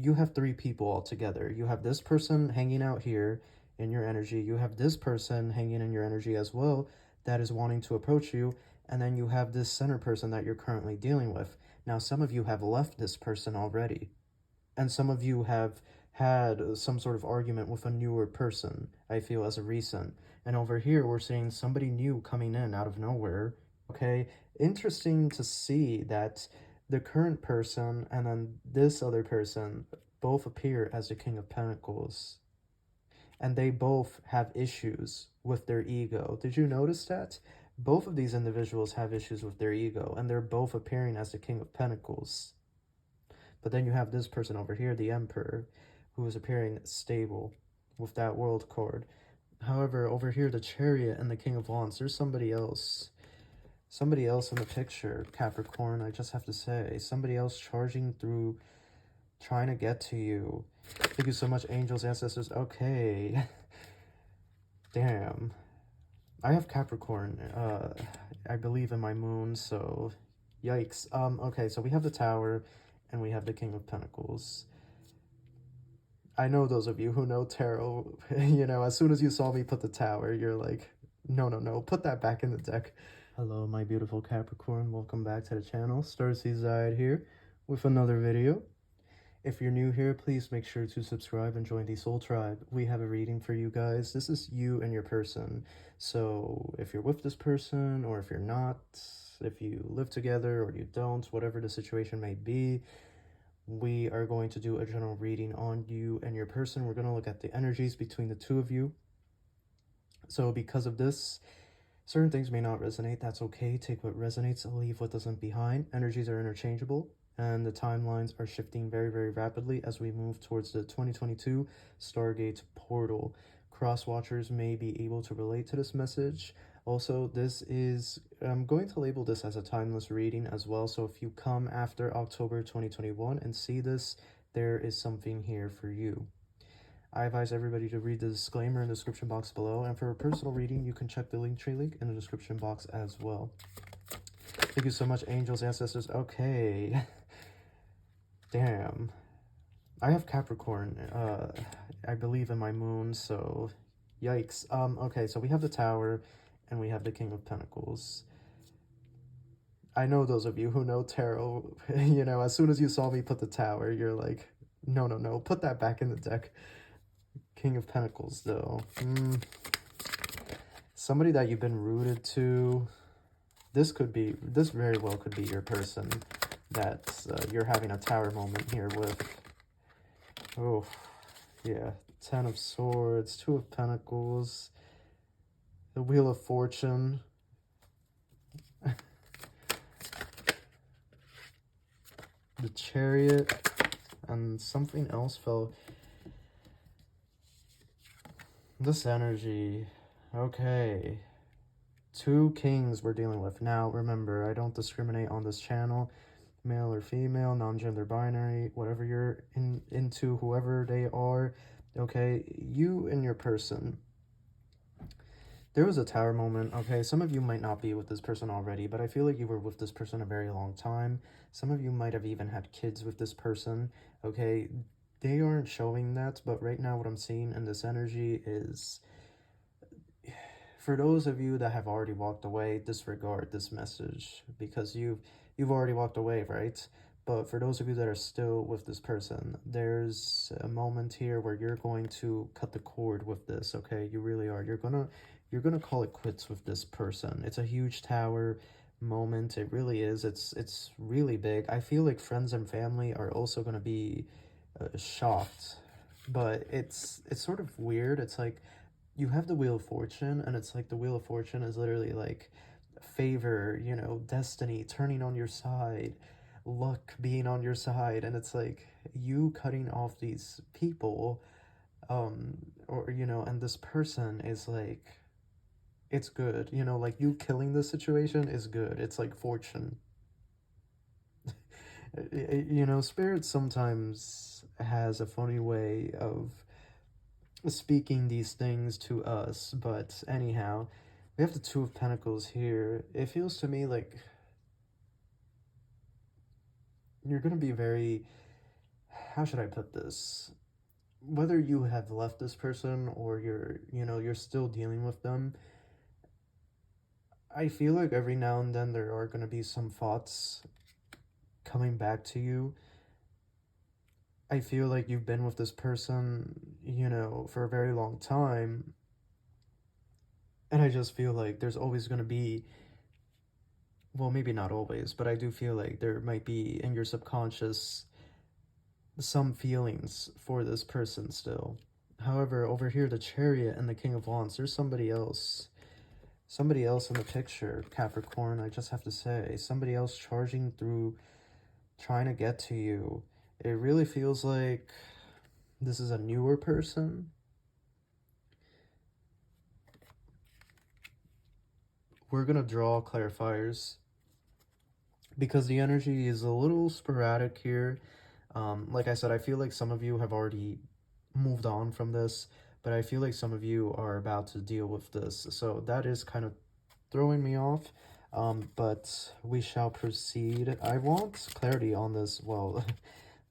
you have three people all together. You have this person hanging out here in your energy. You have this person hanging in your energy as well that is wanting to approach you. And then you have this center person that you're currently dealing with. Now, some of you have left this person already. And some of you have had some sort of argument with a newer person, I feel, as a recent. And over here, we're seeing somebody new coming in out of nowhere. Okay, interesting to see that the current person and then this other person both appear as the King of Pentacles. And they both have issues with their ego. Did you notice that? Both of these individuals have issues with their ego, and they're both appearing as the King of Pentacles. But then you have this person over here, the Emperor, who is appearing stable with that World card. However, over here, the Chariot and the King of Wands, there's somebody else. Somebody else in the picture, Capricorn, I just have to say. Somebody else charging through, trying to get to you. Thank you so much, angels, ancestors. Okay. Damn. I have Capricorn, I believe in my moon, so yikes. Okay, so we have the Tower, and we have the King of Pentacles. I know those of you who know tarot, you know, as soon as you saw me put the Tower, you're like, no, no, no, put that back in the deck. Hello, my beautiful Capricorn. Welcome back to the channel. Starseed here with another video. If you're new here, please make sure to subscribe and join the Soul Tribe. We have a reading for you guys. This is you and your person. So if you're with this person or if you're not, if you live together or you don't, whatever the situation may be, we are going to do a general reading on you and your person. We're going to look at the energies between the two of you. So because of this, certain things may not resonate. That's okay. Take what resonates, leave what doesn't behind. Energies are interchangeable, and the timelines are shifting very, very rapidly as we move towards the 2022 Stargate portal. Cross-watchers may be able to relate to this message. Also, this is, I'm going to label this as a timeless reading as well. So if you come after October 2021 and see this, there is something here for you. I advise everybody to read the disclaimer in the description box below, and for a personal reading, you can check the Linktree link in the description box as well. Thank you so much, angels, ancestors. Okay. Damn. I have Capricorn, I believe in my moon, so yikes. Okay, so we have the Tower, and we have the King of Pentacles. I know those of you who know tarot, you know, as soon as you saw me put the Tower, you're like, no, no, no, put that back in the deck. King of Pentacles, though. Somebody that you've been rooted to. This very well could be your person that you're having a Tower moment here with. Oh, yeah. 10 of Swords, 2 of Pentacles, the Wheel of Fortune. The Chariot, and something else fell. This energy, okay. 2 kings we're dealing with. Now, remember, I don't discriminate on this channel. Male or female, non-gender binary, whatever you're into, whoever they are, okay? You and your person. There was a Tower moment, okay? Some of you might not be with this person already, but I feel like you were with this person a very long time. Some of you might have even had kids with this person, okay? They aren't showing that, but right now what I'm seeing in this energy is, for those of you that have already walked away, disregard this message, because you've already walked away, right? But for those of you that are still with this person, there's a moment here where you're going to cut the cord with this, okay? You really are. You're gonna call it quits with this person. It's a huge Tower moment. It really is. It's really big. I feel like friends and family are also gonna be shocked, but it's sort of weird. It's like you have the Wheel of Fortune, and it's like the Wheel of Fortune is literally like favor, you know, destiny turning on your side, luck being on your side, and it's like you cutting off these people, or, you know, and this person is like, it's good, you know, like you killing this situation is good. It's like fortune. You know, Spirit sometimes has a funny way of speaking these things to us, but anyhow, we have the 2 of Pentacles here. It feels to me like you're going to be very how should I put this? Whether you have left this person or you're still dealing with them, I feel like every now and then there are going to be some thoughts coming back to you. I feel like you've been with this person, for a very long time, and I just feel like there's always going to be, well, maybe not always, but I do feel like there might be in your subconscious some feelings for this person still. However, over here, the Chariot and the King of Wands, there's somebody else. Somebody else in the picture, Capricorn, I just have to say. Somebody else charging through, trying to get to you. It really feels like this is a newer person. We're going to draw clarifiers because the energy is a little sporadic here. Like I said, I feel like some of you have already moved on from this, but I feel like some of you are about to deal with this. So that is kind of throwing me off, but we shall proceed. I want clarity on this. Well,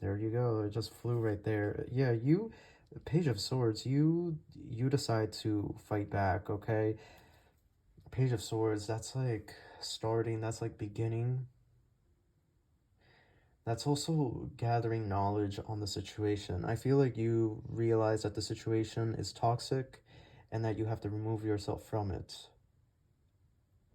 there you go. It just flew right there. Yeah, you, Page of Swords, you decide to fight back, okay? Page of Swords, that's like starting, that's like beginning. That's also gathering knowledge on the situation. I feel like you realize that the situation is toxic and that you have to remove yourself from it.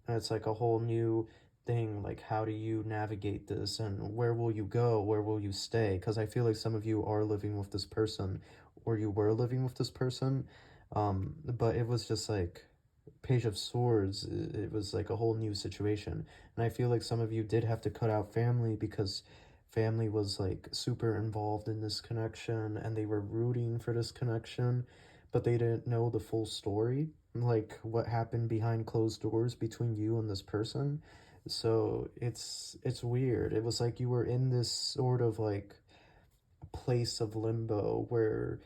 And it's like a whole new thing, like how do you navigate this and where will you go? Where will you stay? Because I feel like some of you are living with this person or you were living with this person. But it was just like Page of Swords, it was like a whole new situation. And I feel like some of you did have to cut out family because family was like super involved in this connection and they were rooting for this connection, but they didn't know the full story, like what happened behind closed doors between you and this person. So it's weird. It was like you were in this sort of like place of limbo where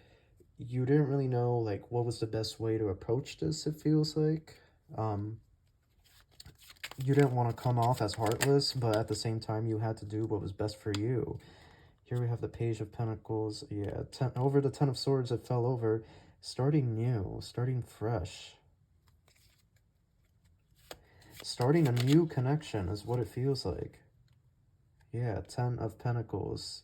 you didn't really know like what was the best way to approach this, it feels like. You didn't want to come off as heartless, but at the same time you had to do what was best for you. Here we have the Page of Pentacles. Yeah, over the Ten of Swords, it fell over. Starting new, starting fresh. Starting a new connection is what it feels like. Yeah, Ten of Pentacles.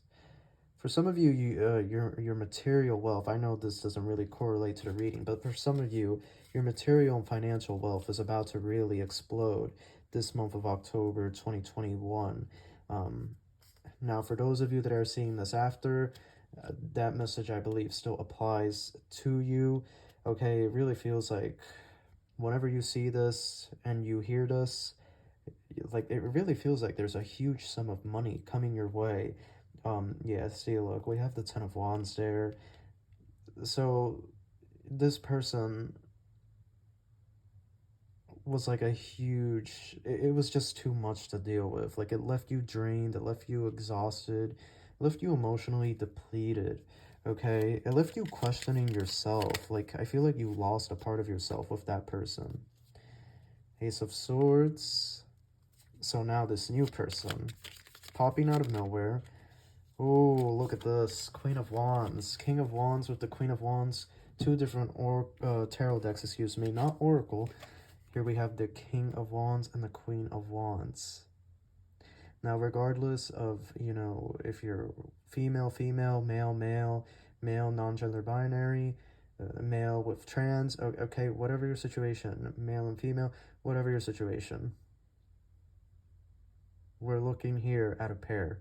For some of you, your material wealth, I know this doesn't really correlate to the reading, but for some of you, your material and financial wealth is about to really explode this month of October 2021. Now, for those of you that are seeing this after, that message, I believe, still applies to you. Okay, it really feels like whenever you see this and you hear this, like it really feels like there's a huge sum of money coming your way. Yeah, see, look, we have the Ten of Wands there. So this person was like a huge, it was just too much to deal with. Like it left you drained, it left you exhausted, it left you emotionally depleted. Okay, it left you questioning yourself. Like I feel like you lost a part of yourself with that person. Ace of Swords. So now this new person popping out of nowhere. Oh, look at this. Queen of Wands. King of Wands with the Queen of Wands. Two different tarot decks, excuse me. Not Oracle. Here we have the King of Wands and the Queen of Wands. Now, regardless of, if you're female, female, male, male, male, non-gender binary, male with trans, okay, whatever your situation, male and female, whatever your situation, we're looking here at a pair.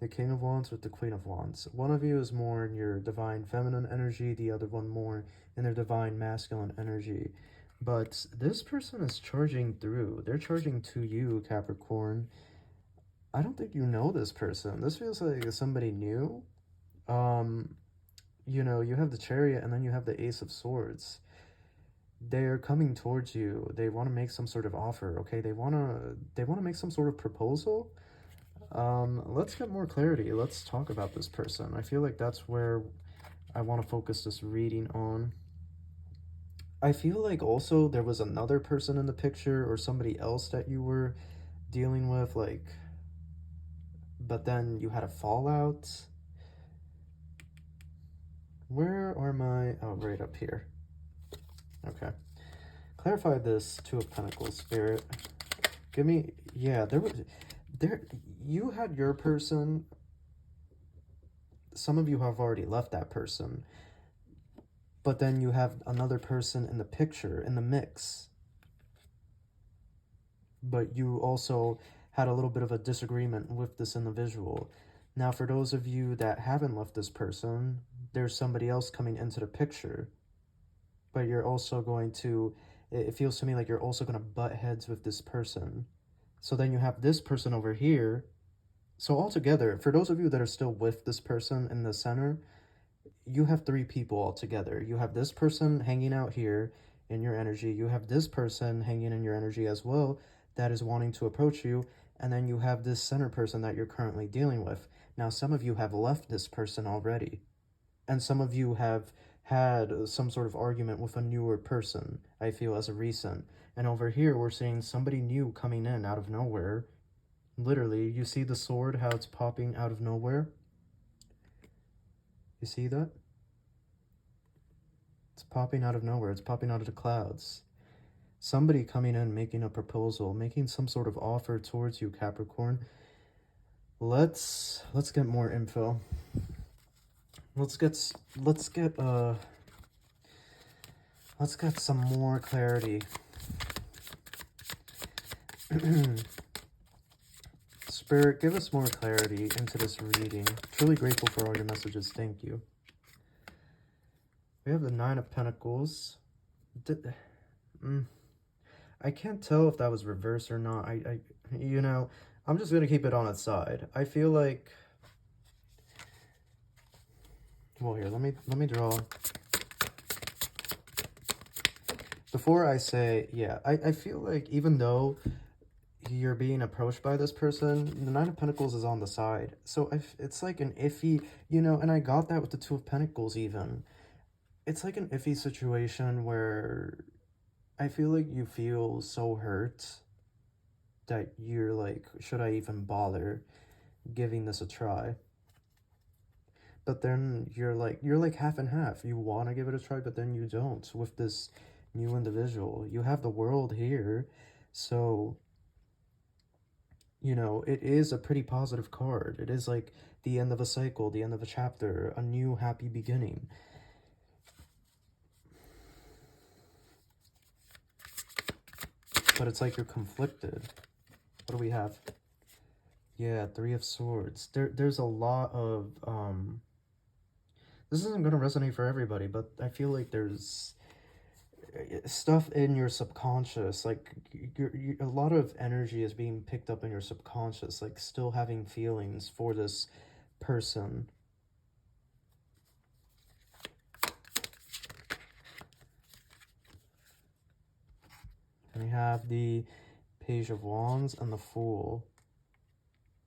The King of Wands with the Queen of Wands. One of you is more in your divine feminine energy, the other one more in their divine masculine energy. But this person is charging through. They're charging to you, Capricorn. I don't think you know this person. This feels like somebody new. You have the Chariot and then you have the Ace of Swords. They're coming towards you. They want to make some sort of offer, okay? They want to make some sort of proposal. Let's get more clarity. Let's talk about this person. I feel like that's where I want to focus this reading on. I feel like also there was another person in the picture or somebody else that you were dealing with, like, but then you had a fallout. Where are my... Oh, right up here. Okay. Clarify this Two of Pentacles, Spirit. Give me... Yeah, you had your person. Some of you have already left that person. But then you have another person in the picture, in the mix. But you also had a little bit of a disagreement with this individual. Now, for those of you that haven't left this person, there's somebody else coming into the picture. But you're also going to... It feels to me like you're also going to butt heads with this person. So then you have this person over here. So altogether, for those of you that are still with this person in the center, you have 3 people altogether. You have this person hanging out here in your energy. You have this person hanging in your energy as well that is wanting to approach you. And then you have this center person that you're currently dealing with. Now, some of you have left this person already. And some of you have had some sort of argument with a newer person, I feel, as a recent. And over here, we're seeing somebody new coming in out of nowhere. Literally, you see the sword, how it's popping out of nowhere? You see that? It's popping out of nowhere. It's popping out of the clouds. Somebody coming in, making a proposal, making some sort of offer towards you, Capricorn. Let's get more info. Let's get some more clarity. Spirit, give us more clarity into this reading. Truly grateful for all your messages. Thank you. We have the 9 of Pentacles. I can't tell if that was reversed or not. You know, I'm just gonna keep it on its side. I feel like... Well, here, let me draw. Before I say, yeah, I feel like even though you're being approached by this person, the 9 of Pentacles is on the side. So it's like an iffy, you know, and I got that with the 2 of Pentacles even. It's like an iffy situation where I feel like you feel so hurt that you're like, should I even bother giving this a try? But then you're like half and half. You want to give it a try, but then you don't with this new individual. You have the world here, so... You know, it is a pretty positive card. It is like the end of a cycle, the end of a chapter, a new happy beginning. But it's like you're conflicted. What do we have? Yeah, 3 of Swords. There's a lot of... This isn't going to resonate for everybody, but I feel like there's stuff in your subconscious, like a lot of energy is being picked up in your subconscious, like still having feelings for this person. And we have the Page of Wands and the Fool.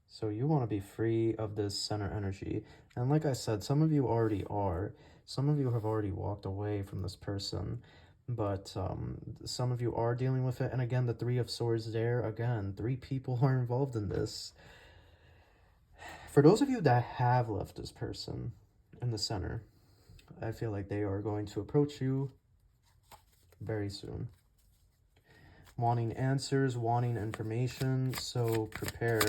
So you want to be free of this center energy. And like I said, some of you already are. Some of you have already walked away from this person. But some of you are dealing with it. And again, the 3 of Swords there. Again, 3 people are involved in this. For those of you that have left this person in the center, I feel like they are going to approach you very soon. Wanting answers, wanting information. So prepare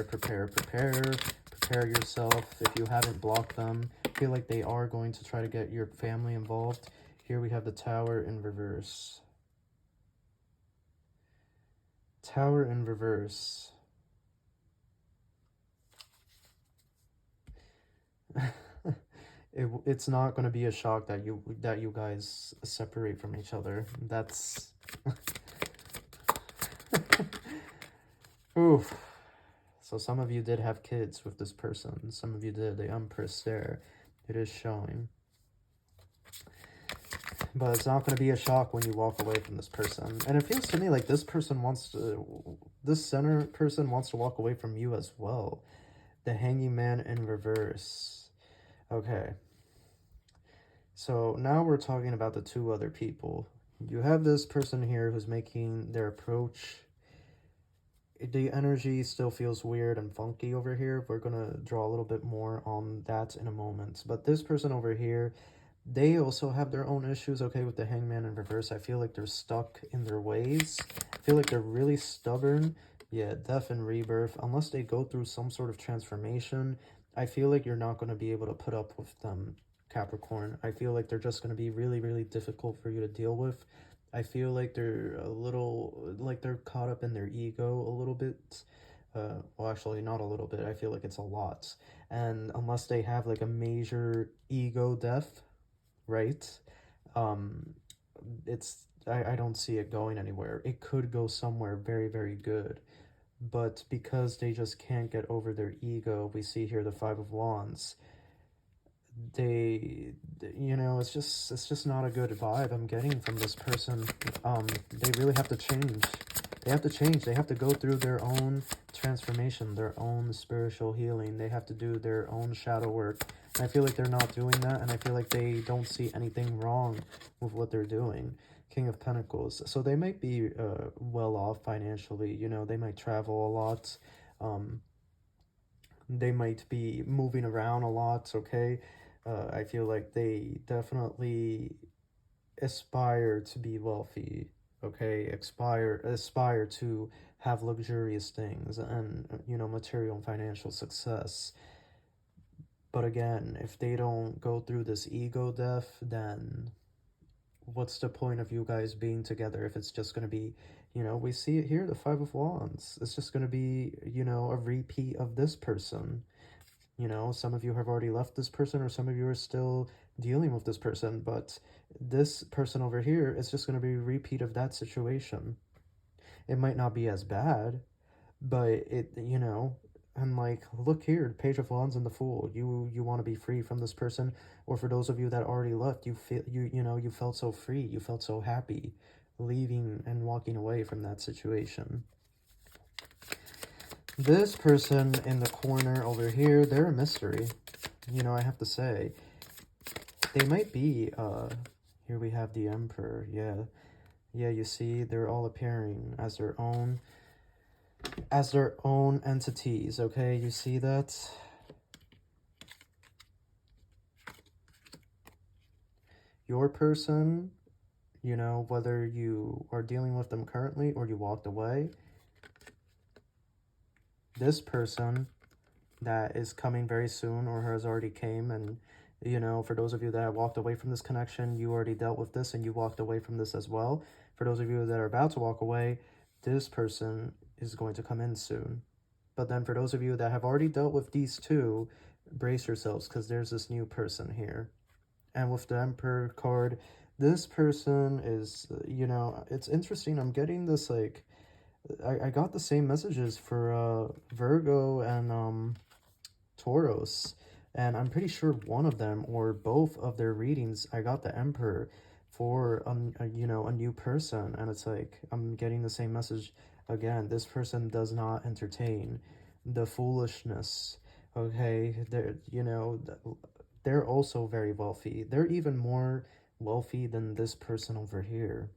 yourself. If you haven't blocked them, I feel like they are going to try to get your family involved. Here we have the Tower in reverse. Tower in reverse. It's not going to be a shock that you guys separate from each other. That's... Oof. So some of you did have kids with this person. Some of you did. The Empress there. It is showing. But it's not going to be a shock when you walk away from this person. And it feels to me like this person wants to... This center person wants to walk away from you as well. The Hanging Man in reverse. Okay. So now we're talking about the 2 other people. You have this person here who's making their approach. the energy still feels weird and funky over here. We're gonna draw a little bit more on that in a moment. But this person over here, they also have their own issues, okay, with the Hangman in reverse. I feel like they're stuck in their ways. I feel like they're really stubborn. Yeah, death and rebirth. Unless they go through some sort of transformation, I feel like you're not going to be able to put up with them, Capricorn. I feel like they're just going to be really, really difficult for you to deal with. I feel like they're a little, like they're caught up in their ego a little bit. Well, actually, not a little bit. I feel like it's a lot. And unless they have like a major ego death, right? Um, I don't see it going anywhere. It could go somewhere very, very good. But because they just can't get over their ego, we see here the Five of Wands. They, you know, it's just not a good vibe I'm getting from this person. They really have to change. They have to change. They have to go through their own transformation, their own spiritual healing. They have to do their own shadow work. And I feel like they're not doing that, and I feel like they don't see anything wrong with what they're doing. King of Pentacles. So they might be well off financially. You know, they might travel a lot. Um, they might be moving around a lot, okay? I feel like they definitely aspire to be wealthy, okay? Aspire to have luxurious things and, you know, material and financial success. But again, if they don't go through this ego death, then what's the point of you guys being together if it's just going to be, you know, we see it here, the Five of Wands. It's just going to be, you know, a repeat of this person. You know, some of you have already left this person, or some of you are still dealing with this person, but this person over here is just going to be a repeat of that situation. It might not be as bad, but it, you know, and like, look here, Page of Wands and the Fool. You want to be free from this person, or for those of you that already left, you feel you know, you felt so free, you felt so happy leaving and walking away from that situation. This person in the corner over here, they're a mystery. You know, I have to say, they might be, here we have the Emperor, yeah. Yeah, you see, they're all appearing as their own entities, okay? You see that? Your person, you know, whether you are dealing with them currently or you walked away, this person that is coming very soon or has already came, and, you know, for those of you that have walked away from this connection, you already dealt with this and you walked away from this as well. For those of you that are about to walk away, this person is going to come in soon. But then for those of you that have already dealt with these two, brace yourselves, because there's this new person here. And with the Emperor card, this person is, you know, it's interesting. I'm getting this, like, I got the same messages for Virgo and Tauros, and I'm pretty sure one of them or both of their readings, I got the Emperor for, you know, a new person, and it's like, I'm getting the same message again. This person does not entertain the foolishness, okay? They're, you know, they're also very wealthy. They're even more wealthy than this person over here.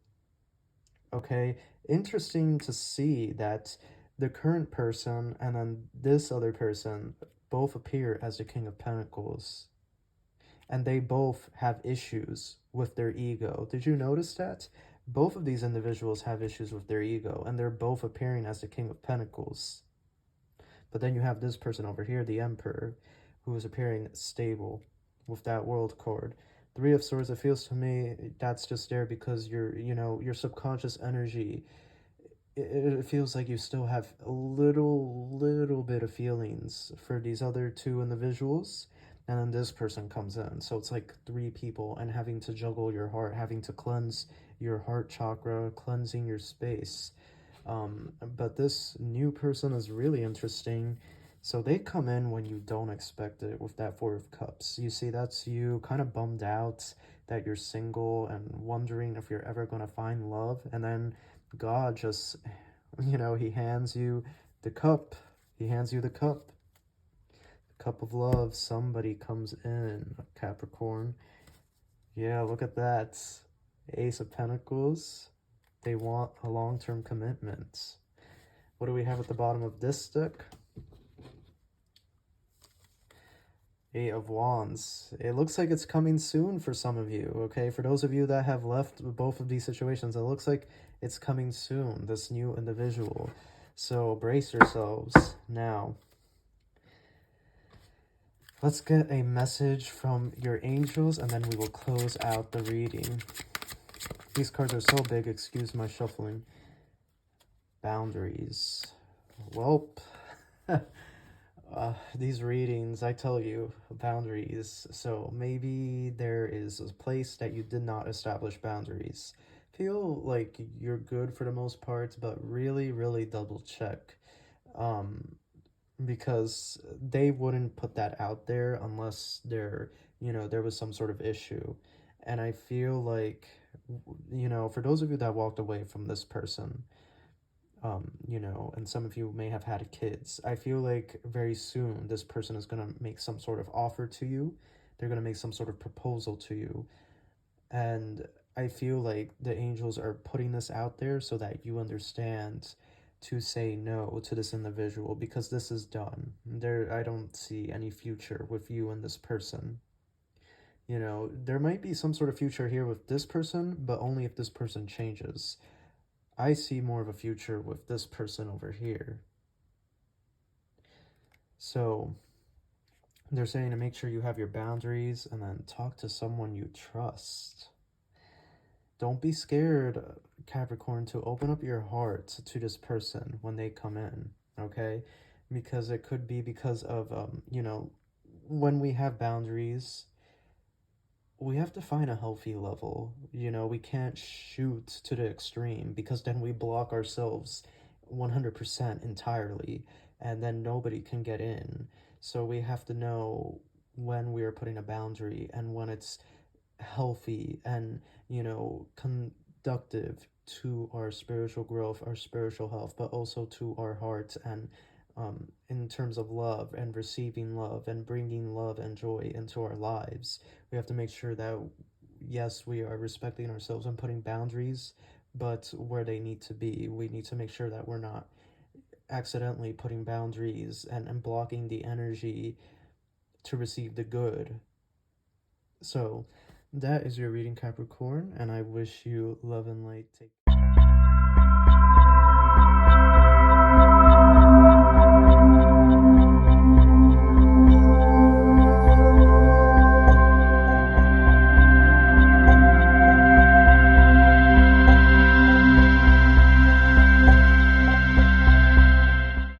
Okay, interesting to see that the current person and then this other person both appear as the King of Pentacles. And they both have issues with their ego. Did you notice that? Both of these individuals have issues with their ego, and they're both appearing as the King of Pentacles. But then you have this person over here, the Emperor, who is appearing stable with that World card. Three of Swords, it feels to me that's just there because you know, your subconscious energy, it feels like you still have a little bit of feelings for these other two individuals, and then this person comes in. So it's like three people, and having to juggle your heart, having to cleanse your heart chakra, cleansing your space. But this new person is really interesting. So they come in when you don't expect it with that Four of Cups. You see, that's you kind of bummed out that you're single and wondering if you're ever going to find love. And then God just, you know, he hands you the cup. He hands you the cup. The cup of love. Somebody comes in, Capricorn. Yeah, look at that. Ace of Pentacles. They want a long-term commitment. What do we have at the bottom of this deck? Eight of Wands. It looks like it's coming soon for some of you, okay? For those of you that have left both of these situations, it looks like it's coming soon, this new individual. So brace yourselves. Now, let's get a message from your angels, and then we will close out the reading. These cards are so big, excuse my shuffling. Boundaries. Well, these readings, I tell you, boundaries. So maybe there is a place that you did not establish boundaries. Feel like you're good for the most part, but really, really double check. Because they wouldn't put that out there unless there was some sort of issue. And I feel like, for those of you that walked away from this person, and some of you may have had kids. I feel like very soon this person is going to make some sort of offer to you. They're going to make some sort of proposal to you. And I feel like the angels are putting this out there so that you understand to say no to this individual, because this is done. I don't see any future with you and this person. There might be some sort of future here with this person, but only if this person changes. I see more of a future with this person over here. So they're saying to make sure you have your boundaries and then talk to someone you trust. Don't be scared, Capricorn, to open up your heart to this person when they come in, okay? Because it could be because of, when we have boundaries, we have to find a healthy level. We can't shoot to the extreme, because then we block ourselves 100% entirely, and then nobody can get in. So we have to know when we are putting a boundary and when it's healthy and, conductive to our spiritual growth, our spiritual health, but also to our hearts, and in terms of love and receiving love and bringing love and joy into our lives. We have to make sure that, yes, we are respecting ourselves and putting boundaries, but where they need to be. We need to make sure that we're not accidentally putting boundaries and blocking the energy to receive the good. So that is your reading, Capricorn, and I wish you love and light. Take